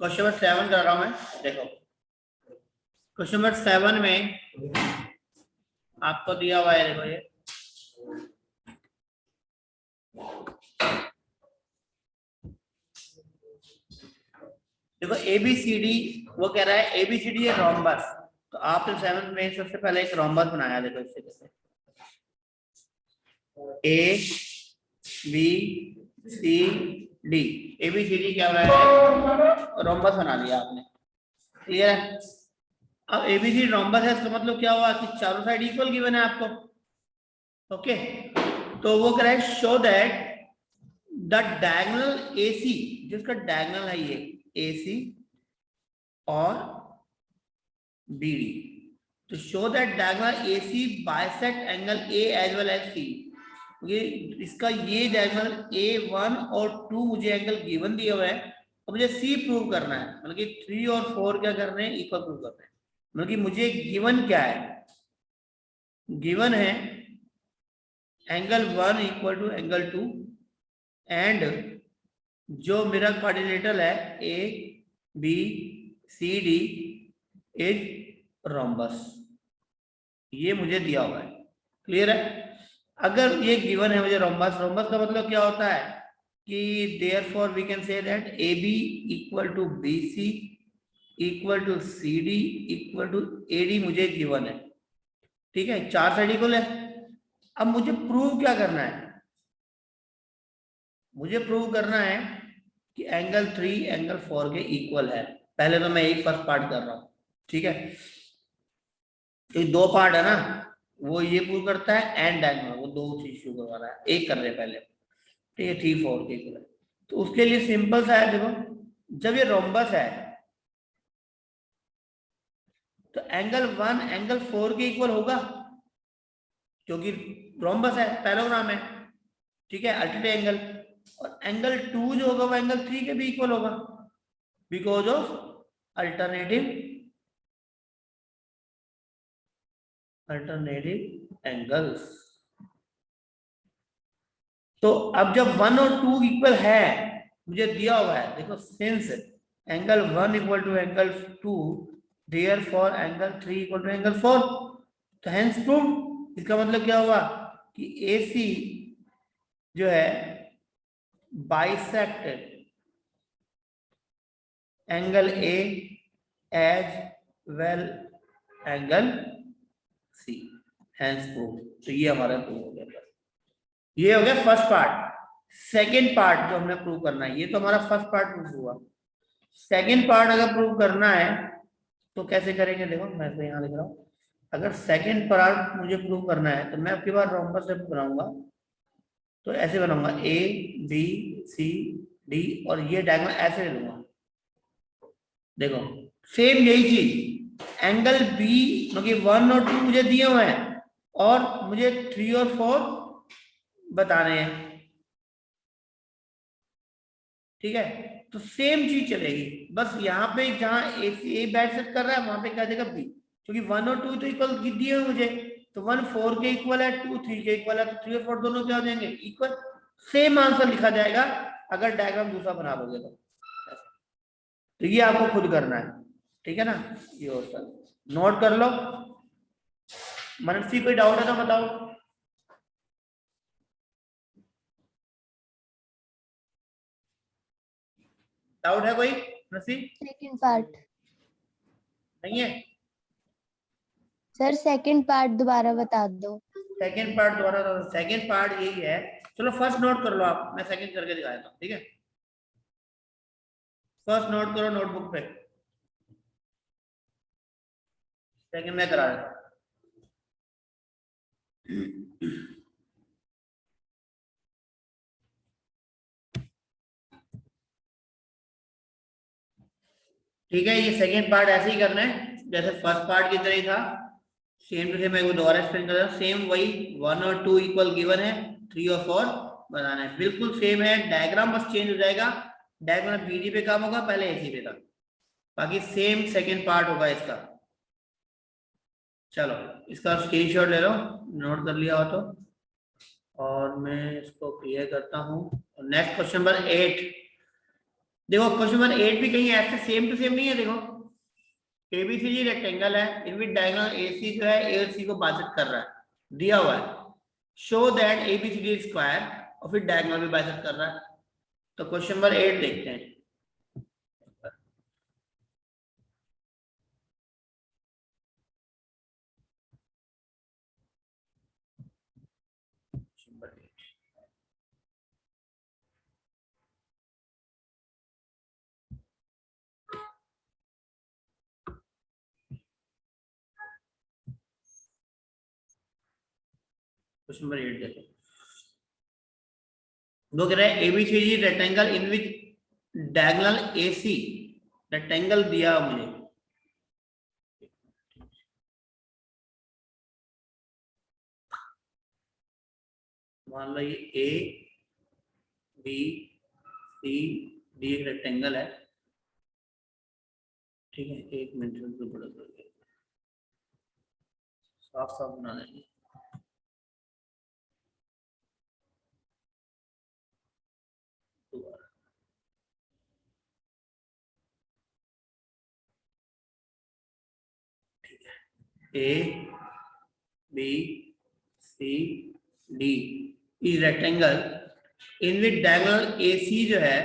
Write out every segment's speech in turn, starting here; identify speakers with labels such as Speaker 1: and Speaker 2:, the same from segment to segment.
Speaker 1: Question number 7 कर रहा हूं मैं। देखो क्वेश्चन नंबर 7 में आपको दिया हुआ है, देखो ये देखो ABCD, वो कह रहा है ABCD है रोम्बस। तो आपने 7th में सबसे पहले एक रोम्बस बनाया। देखो इससे कैसे ABCD, ABCD क्या हो रहा है, रोम्बस बना लिया आपने। क्लियर है। अब ABCD रोम्बस है, इसका मतलब क्या हुआ कि चारों साइड इक्वल गिवन है आपको। ओके, तो वो कह रहा है show that the diagonal AC, जिसका डायगोनल है ये AC और BD, तो show that diagonal AC bisect angle A as well as C। ये इसका ये डायगोनल A1 और 2 मुझे एंगल गिवन दिया हुआ है, और मुझे C प्रूव करना है। मतलब कि 3 और 4 क्या करने हैं, इक्वल प्रूव करना है। मतलब कि मुझे गिवन क्या है, गिवन है angle 1 equal to angle 2 and जो मेरा कोऑर्डिनेटर है ABCD इज रोम्बस, ये मुझे दिया हुआ है। क्लियर है। अगर ये गिवन है मुझे रोम्बस, रोम्बस का मतलब क्या होता है कि therefore we can say that AB equal to BC equal to CD equal to AD मुझे गिवन है। ठीक है, चार साइड इक्वल है। अब मुझे प्रूव क्या करना है, मुझे प्रूव करना है कि एंगल 3 एंगल 4 के इक्वल है। पहले तो मैं एक फर्स्ट पार्ट कर रहा हूं। ठीक है, ये दो पार्ट है ना, वो ये प्रूव करता है एंड डायगोनल, वो दो चीज शुरू करवा रहा है, एक कर रहे हैं पहले। ठीक है, 3 4 के इक्वल है। तो उसके लिए सिंपल सा है, देखो जब ये रोम्बस है तो एंगल 1 एंगल 4 के इक्वल होगा, क्योंकि रोम्बस है, पैराग्राम है। ठीक है, अल्टरनेट एंगल। और एंगल 2 जो होगा वो एंगल 3 के भी इक्वल होगा, बिकॉज ऑफ अल्टरनेटिव एंगल्स। तो अब जब 1 और 2 इक्वल है, मुझे दिया हुआ है, देखो since angle 1 equal to angle 2 therefore angle 3 equal to angle 4, तो हेंस प्रूव। इसका मतलब क्या हुआ कि AC जो है bisected angle A as well angle C, hence prove. तो ये हमारा प्रूव हो गया। ये हो गया फर्स्ट पार्ट। सेकेंड पार्ट जो हमने प्रूव करना है, ये तो हमारा फर्स्ट पार्ट प्रूव हुआ। सेकेंड पार्ट अगर प्रूव करना है तो कैसे करेंगे, देखो मैं तो यहाँ लिख रहा हूँ। अगर सेकेंड पार्ट मुझे प्रूव करना है तो मैं आपकी बार रोम्बस से बनाऊंगा। तो ऐसे बनाऊंगा ABCD और ये डायगोनल ऐसे ले लूंगा। देखो सेम यही चीज, एंगल B मतलब 1 और 2 मुझे दिए हुए हैं और मुझे 3 और 4 बताने हैं। ठीक है, तो सेम चीज चलेगी, बस यहाँ पे जहां ए बैट सेट कर रहा है वहां पे क्या देगा B, क्योंकि 1 और 2 तो इक्वल दिए हुए मुझे। तो 1 4 के इक्वल है, 2 3 के इक्वल है, तो 3 और 4 दोनों क्या हो जाएंगे, इक्वल। सेम आंसर लिखा जाएगा अगर डायग्राम दूसरा बना लोगे तो ये आपको खुद करना है। ठीक है ना, ये और सर नोट कर लो। मनसी कोई डाउट है तो बताओ। डाउट है कोई मनसी?
Speaker 2: सेकंड पार्ट
Speaker 1: नहीं है?
Speaker 2: सर, सेकंड पार्ट दोबारा बता दो।
Speaker 1: सेकंड पार्ट दोबारा, सेकंड पार्ट यही है। चलो फर्स्ट नोट कर लो आप, मैं सेकंड करके दिखा देता हूँ। ठीक है, फर्स्ट नोट करो नोटबुक पे, सेकंड मैं करा देता हूँ। ठीक है, ये सेकंड पार्ट ऐसे ही करना है जैसे फर्स्ट पार्ट की तरह ही था। सेम टू सेम, मैं वो दोबारा एक्सप्लेन कर रहा हूँ। सेम वही 1 और 2 इक्वल गिवन है, 3 और 4 बनाना है, बिल्कुल सेम है। डायग्राम बस चेंज हो जाएगा, डायग्राम BD पे काम होगा, पहले AC पे था। बाकी सेम सेकंड पार्ट होगा इसका। चलो इसका स्क्रीनशॉट ले लो, नोट कर लिया हो तो, और मैं इसको क्लियर करता हूँ। नेक्स्ट क्वेश्चन नंबर 8, देखो क्वेश्चन नंबर 8 भी कहीं ऐसे सेम टू सेम नहीं है। देखो एबीसीडी रेक्टेंगल है, इनविच डायगोनल एसी जो है ए और सी को बाइसेक्ट कर रहा है, दिया हुआ है। शो दैट एबीसीडी स्क्वायर, और फिर डायगोनल भी बाइसेक्ट कर रहा है। तो क्वेश्चन नंबर 8 देखते हैं। क्वेश्चन नंबर 8 देखो, वो कह रहा है ABCD rectangle in which diagonal AC, rectangle दिया मुझे, मान लो ये ए बी सी डी एक रेक्टेंगल है, ठीक है। एक मिनट में बड़ा करके साफ साफ बना देंगे। A B C D is rectangle in which diagonal A C जो है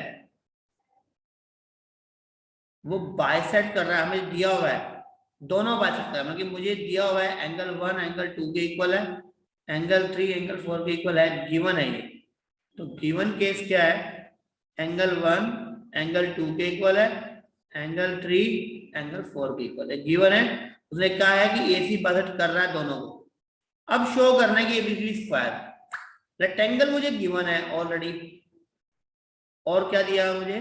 Speaker 1: वो बाइसेक्ट कर रहा है, हमें दिया हुआ है, दोनों बाइसेक्ट कर रहा है। मतलब मुझे दिया हुआ है एंगल 1 एंगल 2 के इक्वल है, एंगल 3 एंगल 4 के इक्वल है, गिवन है ये। तो गिवन केस क्या है, एंगल 1 एंगल 2 के इक्वल है, एंगल 3 एंगल 4 के इक्वल है, गिवन है। उसने कहा है कि एसी बाइसेक्ट कर रहा है दोनों को। अब शो करना है कि एबीसी स्क्वायर, रेक्टेंगल मुझे गिवन है ऑलरेडी, और क्या दिया है मुझे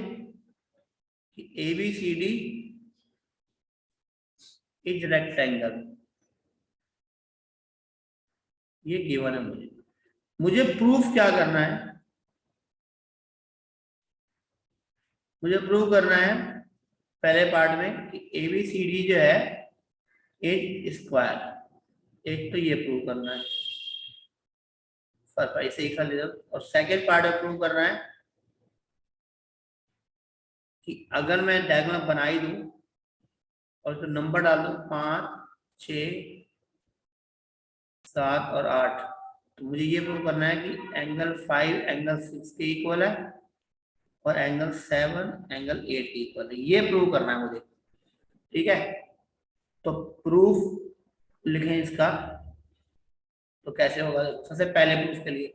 Speaker 1: कि एबीसीडी इज रेक्टेंगल, ये गिवन है मुझे। मुझे प्रूफ क्या करना है, मुझे प्रूव करना है पहले पार्ट में कि एबीसीडी जो है इज स्क्वायर, एक तो ये प्रूव करना है, पर ऐसे ही खाली। और सेकेंड पार्ट में प्रूव करना है कि अगर मैं डायग्राम बना ही दूं और तो नंबर डाल दूं 5 6 7 और 8, तो मुझे ये प्रूव करना है कि एंगल 5 एंगल 6 के इक्वल है और एंगल 7 एंगल 8 के इक्वल है। ये प्रूव करना है मुझे, ठीक है। तो प्रूफ लिखें इसका, तो कैसे होगा। सबसे पहले प्रूफ के लिए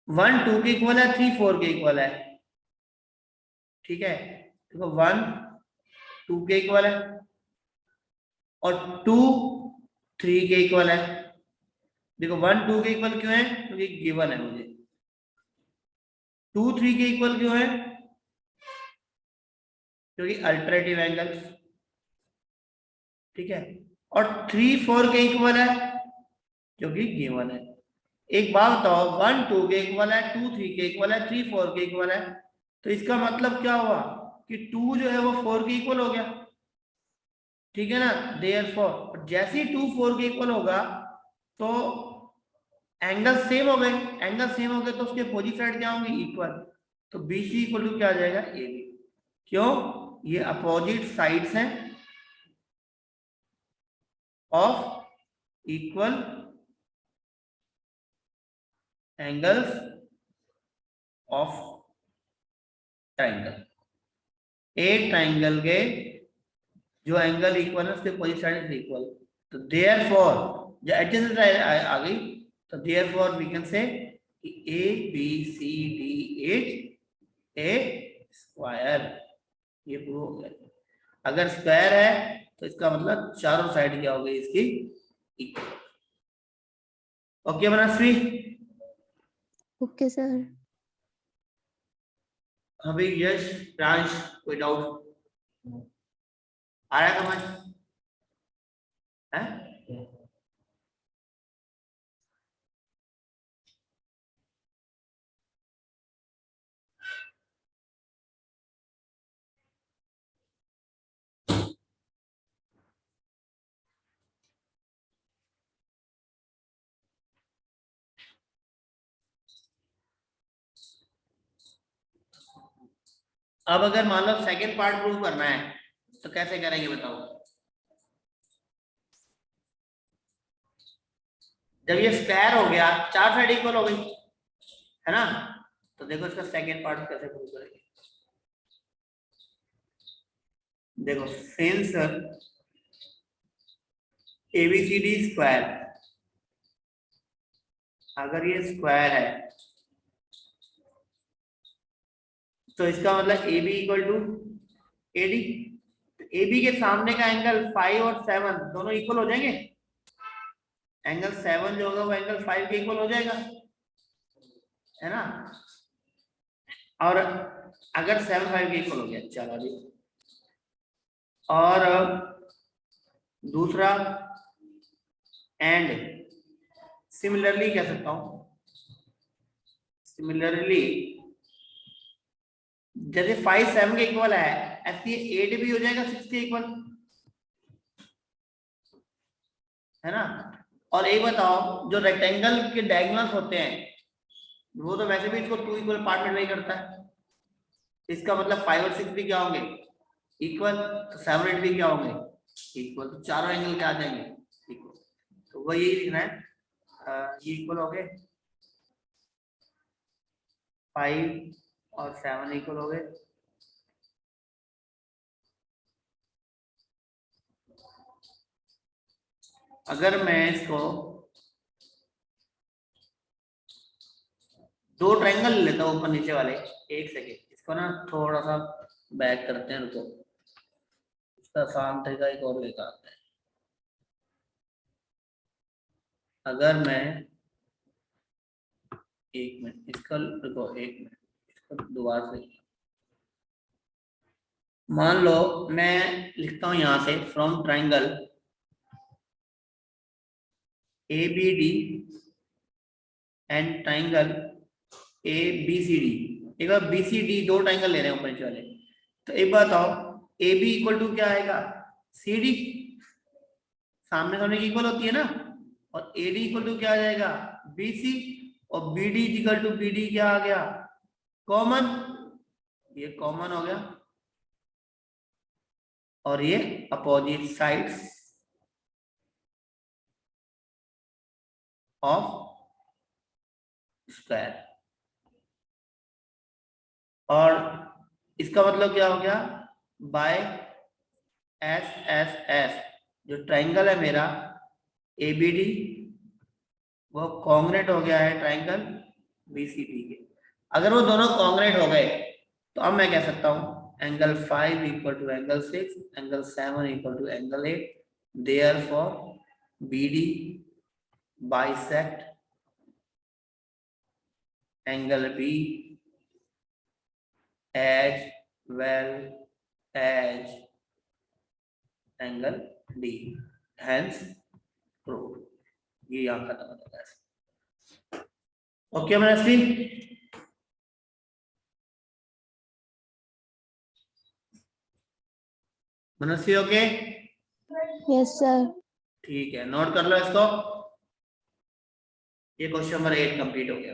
Speaker 1: 1 2 के इक्वल है, 3 4 के इक्वल है, ठीक है। देखो 1 2 के इक्वल है और 2 3 के इक्वल है। देखो 1 2 के इक्वल क्यों है, क्योंकि गिवन है मुझे। 2 3 के इक्वल क्यों है, क्योंकि अल्टरनेटिव एंगल, ठीक है। और 3 4 के इक्वल है क्योंकि गिवन है। एक बात बताओ, 1 2 के इक्वल है, 2 3 के इक्वल है, 3 4 के इक्वल है, तो इसका मतलब क्या हुआ कि 2 जो है वो 4 के इक्वल हो गया, ठीक है ना। देयरफॉर जैसे ही 2 4 के इक्वल होगा तो एंगल सेम हो गए, एंगल सेम हो गए तो उसके अपोजिट साइड क्या होंगे, इक्वल। तो बी सी इक्वल टू क्या आ जाएगा, ए बी। क्यों, ये अपोजिट साइड्स हैं of equal angles of triangle. एक ट्राइंगल के जो एंगल इक्वल है उसके अपोजिट साइड इक्वल। तो देयरफॉर जो एडजेसेंट साइड आ गई, तो therefore we can say A B C D is a square. ये प्रूव हो गया। अगर स्क्वायर है तो इसका मतलब चारों साइड क्या हो गई इसकी, इक्वल। ओके मनस्वी,
Speaker 2: ओके सर।
Speaker 1: अभी यश प्रांश कोई डाउट आ रहा है समझ है। अब अगर मान लो सेकेंड पार्ट प्रूव करना है तो कैसे करेंगे बताओ। जब ये स्क्वायर हो गया, चार साइड इक्वल हो गई है ना, तो देखो इसका सेकेंड पार्ट कैसे प्रूव करेंगे। देखो सिंस एबीसीडी स्क्वायर, अगर ये स्क्वायर है तो इसका मतलब A B equal to A D. A B के सामने का एंगल 5 और 7 दोनों इक्वल हो जाएंगे। एंगल 7 जो होगा वो एंगल 5 के इक्वल हो जाएगा, है ना। और अगर 7 5 के इक्वल हो गया, चलो अभी। और दूसरा एंड सिमिलरली कह सकता हूं, सिमिलरली जैसे 5 7 के इक्वल है ऐसे 8 भी हो जाएगा 6 के इक्वल, है ना। और एक बताओ, जो रेक्टेंगल के डायगोनल्स होते हैं वो तो वैसे भी इसको 2 इक्वल पार्ट में नहीं करता है। इसका मतलब 5 और 6 भी क्या होंगे इक्वल, तो 7 8 भी क्या होंगे इक्वल, तो चारों एंगल क्या आ जाएंगे इक्वल। तो वो यही लिखना है, ये इक्वल हो गए, 5 और 7 इक्वल हो गए। अगर मैं इसको दो ट्रायंगल लेता हूँ ऊपर नीचे वाले, एक सेकेंड इसको ना थोड़ा सा बैक करते हैं, रुको इसका आसान तरीका एक और निकालते हैं। अगर मैं एक मिनट इसका रुको, एक मिनट इसको दोबारा से मान लो मैं लिखता हूं यहां से, from triangle A B D and triangle A B C D. एक बार बी सी डी दो ट्रायंगल ले रहे हैं ऊपर नीचे वाले, तो एक बात बताओ ए बी इक्वल टू क्या आएगा सी डी, सामने सामने की इक्वल होती है ना। और ए डी इक्वल टू क्या आ जाएगा बी सी, और B D equal to B D क्या आ गया कॉमन, ये कॉमन हो गया। और ये अपोजिट साइड्स ऑफ स्क्वायर। और इसका मतलब क्या हो गया, बाय एस एस एस जो ट्रायंगल है मेरा ए बी डी वो कॉन्ग्रेट हो गया है ट्रायंगल बी सी डी के। अगर वो दोनों कॉन्ग्रेट हो गए तो अब मैं कह सकता हूं angle 5 equal to angle 6, angle 7 equal to angle 8, therefore B D bisect angle B as well as angle D, hence prove. ये यहाँ खत्म हो जाता है। Okay Manasvi, Manasvi okay,
Speaker 2: yes sir.
Speaker 1: ठीक है नोट कर लो इसको। ये क्वेश्चन नंबर 8 कंप्लीट हो गया।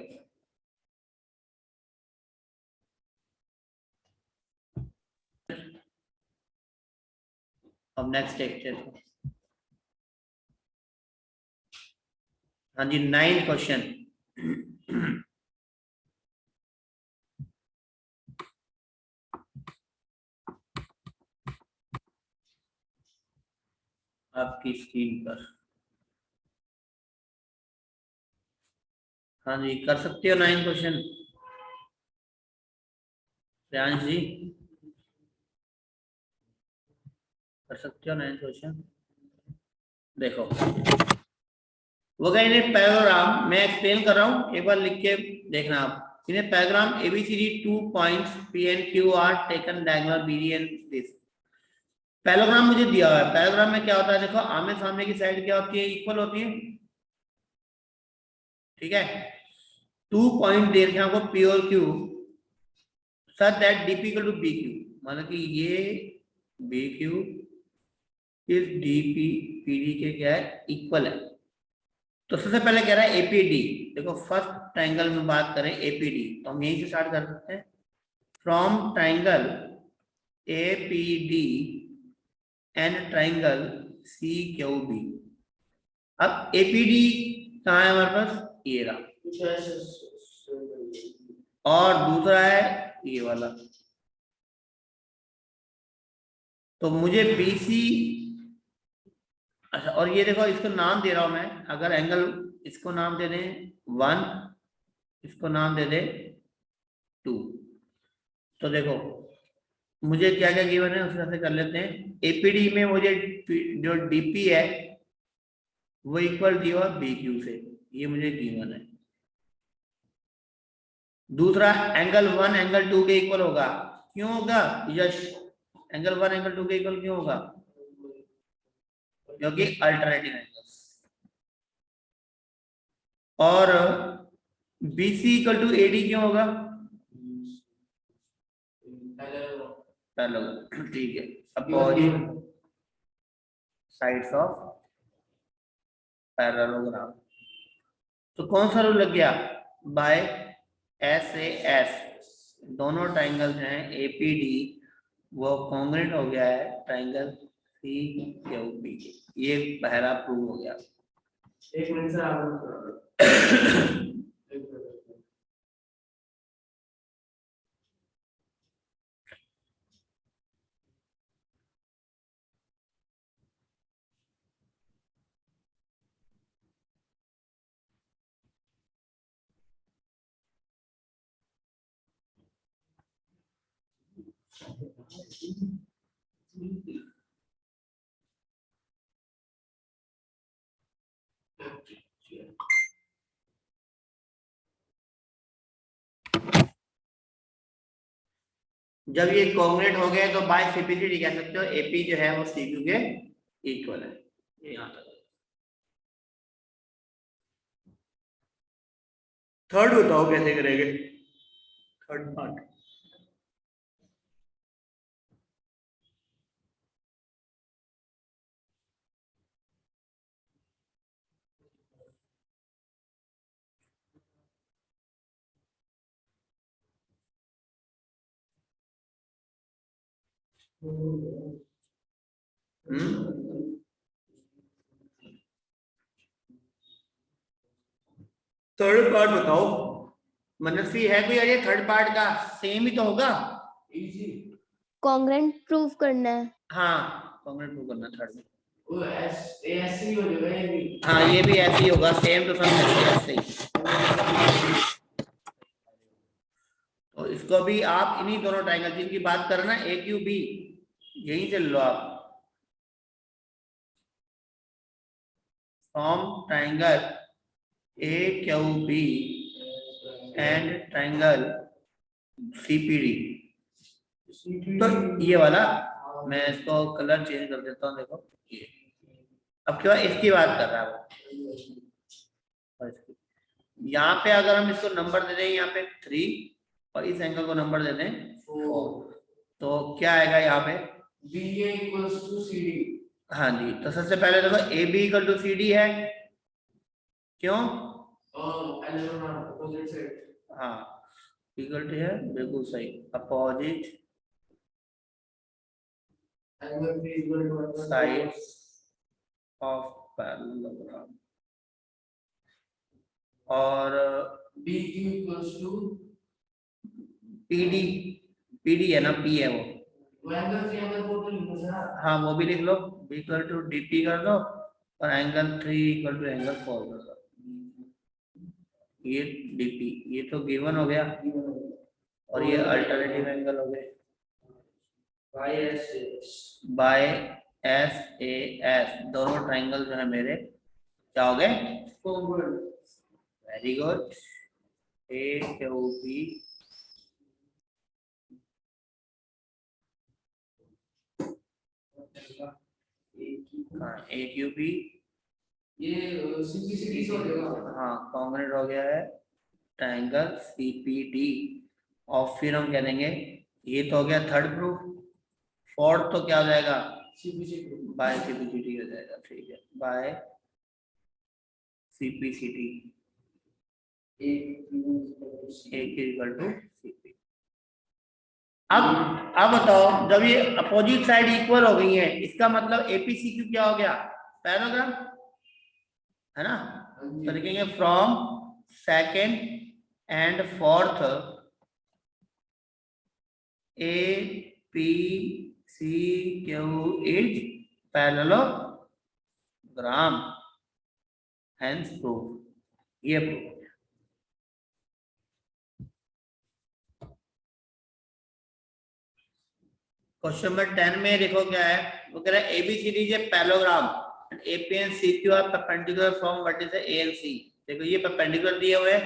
Speaker 1: अब नेक्स्ट देखते हैं। हाँ जी 9 क्वेश्चन। आपकी स्क्रीन पर, हाँ जी कर सकते हो 9 क्वेश्चन प्रियांश जी, कर सकते हो 9 क्वेश्चन। देखो वो कहीं इन्हें पैराग्राम मैं एक्सप्लेन कर रहा हूँ, एक बार लिख के देखना आप। इन्हें parallelogram ABCD 2 points P and Q are taken diagonal BD and this. Parallelogram मुझे दिया हुआ है, पैराग्राम में क्या होता है देखो, आमने सामने की साइड क्या होती है इक्वल होती है, ठीक है। 2 पॉइंट दे रखे आपको पी और Q such that DP equal to BQ क्यू, मतलब कि ये बी क्यू इस डीपी पीडी के क्या है इक्वल है। तो सबसे पहले कह रहा है एपीडी, देखो फर्स्ट ट्रायंगल में बात करें एपीडी तो हम यहीं से स्टार्ट कर सकते हैं। From triangle APD and triangle CQB। अब APD कहाँ है हमारे पास, ये रहा, और दूसरा है ये वाला। तो मुझे BC, अच्छा, और ये देखो इसको नाम दे रहा हूं मैं, अगर एंगल इसको नाम दे दें 1, इसको नाम दे दे 2, तो देखो मुझे क्या क्या गिवन है उस हिसाब से कर लेते हैं। APD में मुझे जो DP है वो इक्वल दिया हुआ BQ से, ये मुझे गिवन है। दूसरा एंगल 1 एंगल 2 के इक्वल होगा, क्यों होगा यश, एंगल 1 एंगल 2 के इक्वल क्यों होगा, क्योंकि अल्टरनेटिंग एंगल्स। और BC इक्वल टू AD क्यों होगा, पैरेलल, ठीक है, अपोजिट साइड्स ऑफ पैरेललोग्राम। तो कौन सा रूल लग गया, बाय SAS दोनों ट्राइंगल्स हैं APD वो कॉन्ग्रुएंट हो गया है ट्राइंगल CQB, ये पहला प्रूव हो गया। एक मिनट से आप जब ये कॉन्ग्रुएंट हो गए तो बाय CPCD कह सकते हो, AP जो है वो CQ के इक्वल है, ये यहाँ तक। थर्ड बताओ कैसे करेंगे, थर्ड पार्ट। थर्ड पार्ट बताओ, मनस्वी है कोई आइडिया, थर्ड पार्ट का सेम ही तो होगा,
Speaker 2: कॉन्ग्रुएंट प्रूव करना है।
Speaker 1: हाँ कॉन्ग्रुएंट प्रूव करना थर्ड में, ऐसे ही हो जाएगा ये भी, हाँ ये भी ऐसे ही होगा, सेम टू सेम ऐसे ही। तो इसको भी आप इन्हीं दोनों ट्रायंगल जिनकी बात कर रहे ना AQB, यहीं से लो आप, from triangle AQB and triangle CPD। तो ये वाला मैं इसको कलर चेंज कर देता हूँ, देखो ये अब क्या इसकी बात कर रहा है वो, यहाँ पे अगर हम इसको नंबर दे दें यहाँ पे 3 और इस एंगल को नंबर दे दें 4, तो क्या आएगा यहाँ पे BA equals to CD। हाँ जी, तो सबसे पहले देखो AB equal to CD है, क्यों, हाँ इक्वल टू है, बिल्कुल सही, अपोजिट साइड्स ऑफ पैरेललोग्राम। और BQ equals to PD है ना, P है वो, हाँ वो भी लिख लो, B इक्वल टू DP कर दो और एंगल 3 इक्वल टू एंगल 4 कर दो, ये DP, ये तो गिवन हो गया, और ये अल्टरनेटिव एंगल हो गए बाय SAS, दोनों ट्राइंगल जो है मेरे क्या हो गए, वेरी गुड, AQB AQB ये CPCD हो गया, हाँ कॉन्ग्रुएंट हो गया है ट्रायंगल CPD। और फिर हम कह देंगे ये तो हो गया थर्ड प्रूफ, फोर्थ तो क्या हो जाएगा बाय CPCD हो जाएगा, ठीक है, by CPCD A equal to CP। अब बताओ, जब ये अपोजिट साइड इक्वल हो गई है, इसका मतलब एपीसीक्यू क्या हो गया? पैराग्राम, है ना? तो लिखेंगे from second and fourth A P C Q is parallelogram, hence proof. ये प्रूफ। क्वेश्चन नंबर 10 में देखो क्या है, वो कह रहा है ABCD is a parallelogram and AP and CQ are perpendicular from vertex A and C. देखो ये परपेंडिकुलर दिए हुए,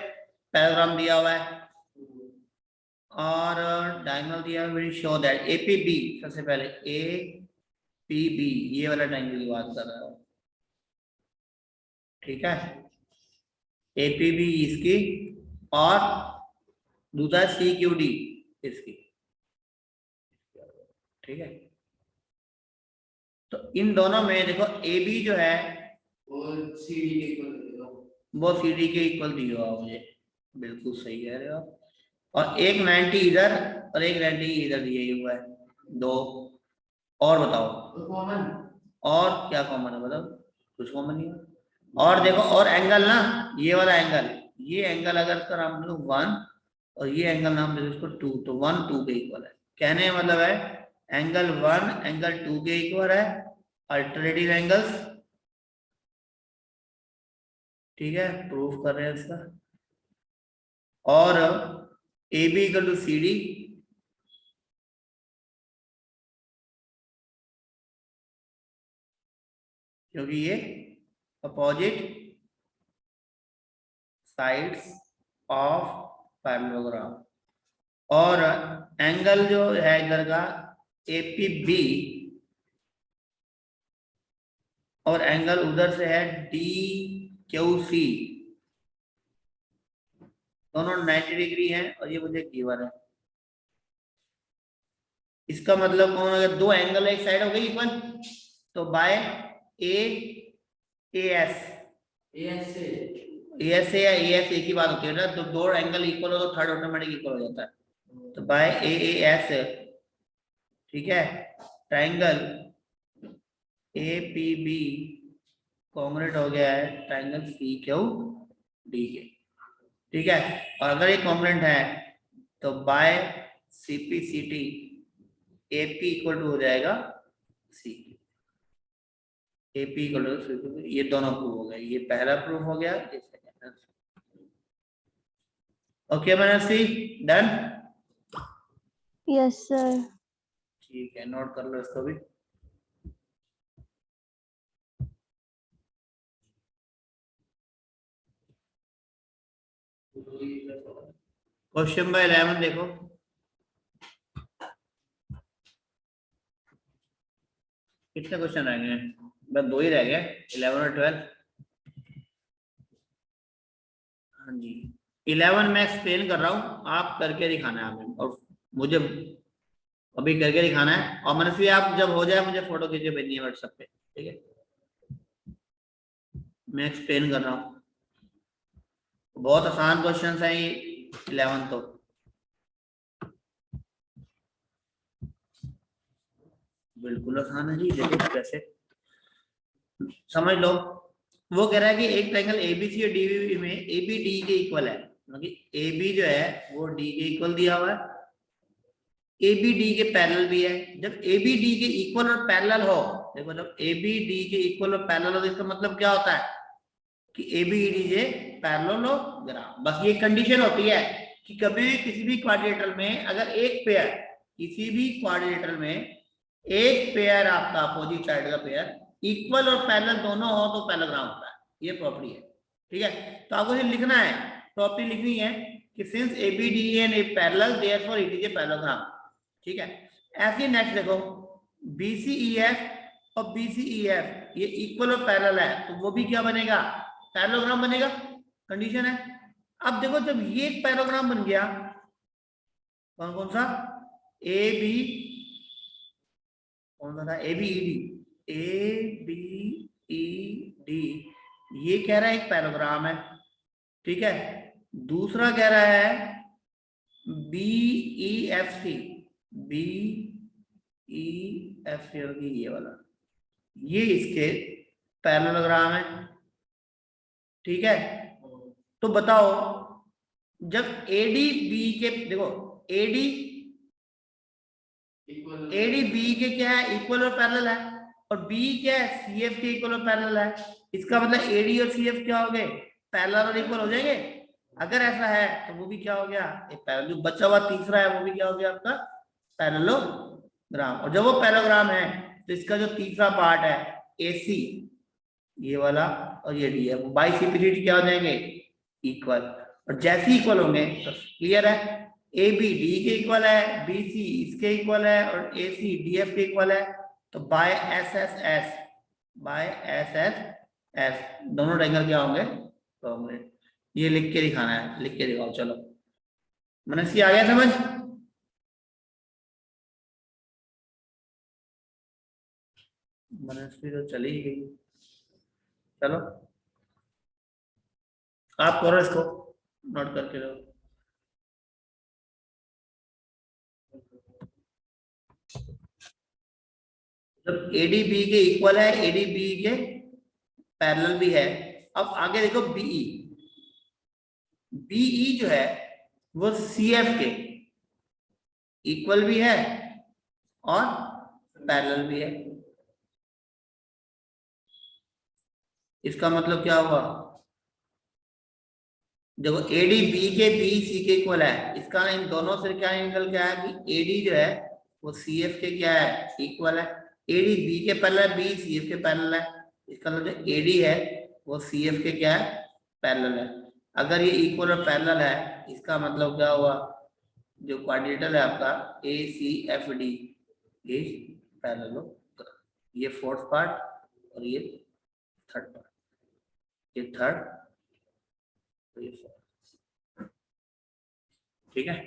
Speaker 1: पैरेललोग्राम दिया हुआ है और डायगोनल दिया है। विल शो दैट एपीबी, सबसे पहले एपीबी ये वाला ट्रायंगल की बात कर रहा है, ठीक है? एपीबी इसकी और दूसरा सीक्यूडी इसकी, ठीक है? तो इन दोनों में देखो ए बी जो है वो सी डी के इक्वल दिया हुआ मुझे, बिल्कुल सही कह रहे हो आप। और एक 90 इधर और एक 90 इधर दिया हुआ है, दो। और बताओ कॉमन, और क्या कॉमन है? बताओ, कुछ कॉमन नहीं है। और देखो, और एंगल ना, ये वाला एंगल, ये एंगल अगर इसका नाम लो 1 और ये एंगल नाम दे इसको 2, तो 1 2 के इक्वल है। कहने का मतलब है एंगल 1 एंगल 2 के इक्वल है, अल्टरनेटिव एंगल्स, ठीक है? प्रूफ कर रहे हैं इसका। और A B equal to C D, क्योंकि ये अपोजिट साइड्स ऑफ पैरेललोग्राम। और एंगल जो है इधर का एपीबी और एंगल उधर से है डी क्यू सी, दोनों 90 डिग्री हैं और ये मुझे गिवन है। इसका मतलब कौन, अगर दो एंगल एक साइड हो गई इक्वल, तो बाय ए एस से या ए एस एक ही बात होती है ना, तो दो एंगल इक्वल हो तो थर्ड ऑटोमेटिक इक्वल हो जाता है। तो बाय ए एस, ठीक है, triangle A P B congruent हो गया है ट्रायंगल सी क्यू डी के, ठीक है? और अगर ये कॉन्ग्रुएंट है तो by C P C T AP equal to हो जाएगा सी, एपी इक्वल टू, ये दोनों प्रूफ हो गए। ये पहला प्रूफ हो गया, ये second. Okay Mansi, done?
Speaker 2: Yes sir.
Speaker 1: ठीक है, नोट कर लो इसको भी। क्वेश्चन नंबर 11 देखो, कितने क्वेश्चन रह गए? बस दो ही रह गए, 11 और 12। हाँ जी, 11 मैं एक्सप्लेन कर रहा हूँ, आप करके दिखाना है आपने, और मुझे अभी करके दिखाना है। और मनसी आप जब हो जाए मुझे फोटो खींच के भेजनी है व्हाट्सएप पे, ठीक है? मैं एक्सप्लेन कर रहा हूँ, बहुत आसान क्वेश्चन है ये 11 तो। बिल्कुल आसान है जी, देखो कैसे समझ लो। वो कह रहा है कि एक ट्रायंगल एबीसी और डीबी में एबी डी के इक्वल है, मतलब एबी जो है वो डी के इक्वल दिया हुआ है, एबी डी के पैरेलल भी है। जब एबी डी के इक्वल और पैरेलल हो, देखो जब एबी डी के इक्वल और पैरेलल हो, इसका मतलब क्या होता है कि एबी डी जे पैरेललोग्राम। बस ये कंडीशन होती है कि कभी भी किसी भी क्वाड्रिलेटरल में अगर एक पेयर, किसी भी क्वाड्रिलेटरल में एक पेयर आपका अपोजिट साइड का पेयर इक्वल और पैरेलल दोनों हो तो पैरेललोग्राम होता है। ये प्रॉपर्टी है, ठीक है? तो आपको ये लिखना है, प्रॉपर्टी लिखनी है कि since ABD and A parallel therefore it is a parallelogram, ठीक है? ऐसे नेक्स्ट देखो, बीसीईएफ और बीसीईएफ ये इक्वल और पैरेलल है, तो वो भी क्या बनेगा? पैरेललोग्राम बनेगा, कंडीशन है। अब देखो जब ये एक पैरेललोग्राम बन गया, कौन कौन सा? ए बी, कौन सा था? A B E D, A B E D, ये कह रहा है एक पैरेललोग्राम है, ठीक है? दूसरा कह रहा है B E F C, B E F होगी ये वाला, ये इसके पैरेललोग्राम है। ठीक है, तो बताओ जब एडी बी के, देखो एडी बी के क्या है, इक्वल और पैरेलल है, और बी क्या है, सी एफ के इक्वल और पैरेलल है। इसका मतलब एडी और सी एफ क्या हो गए, पैरेलल और इक्वल हो जाएंगे। अगर ऐसा है तो वो भी क्या हो गया, एक पैरेलल। जो बचा हुआ तीसरा है वो भी क्या हो गया आपका, पैरेललोग्राम। और जब वो पैरेललोग्राम है तो इसका जो तीसरा पार्ट है एसी, ये वाला और ये डी है, वो बाई सिमिलरिटी क्या हो जाएंगे, इक्वल। और जैसे इक्वल होंगे तो क्लियर है, ए बी डी के इक्वल है, बी सी इसके इक्वल है, और ए सी डी एफ के इक्वल है। तो by S S S, by S S S दोनों ट्रायंगल क्या होंगे, तो होंगे। ये लिख के दिखाना है, लिख के दिखाओ। चलो मनसी आ गया समझ। मनस्वी तो चली ही गई। चलो आप करो इसको, नोट करके लो। जब एडी बी के इक्वल है, एडी बी के पैरेलल भी है। अब आगे देखो बीई, बीई जो है वो सी एफ के इक्वल भी है और पैरेलल भी है। इसका मतलब क्या हुआ, देखो एडी बी के बी सी के इक्वल है, इसका इन दोनों से क्या निकल के आया कि एडी जो है वो सी एफ के क्या है, इक्वल है। एडी बी के पैरेलल है, बी सी एफ के पैरेलल है। इसका मतलब जो एडी है वो सी एफ के क्या है, पैरेलल है। अगर ये इक्वल और पैरेलल है, इसका मतलब क्या हुआ, जो क्वाड्रेटल है आपका ए सी एफ डी, ये पैरेलल हो। ये फोर्थ पार्ट और ये थर्ड पार्ट, ये थर्ड, तो ये फोर्थ। ठीक है।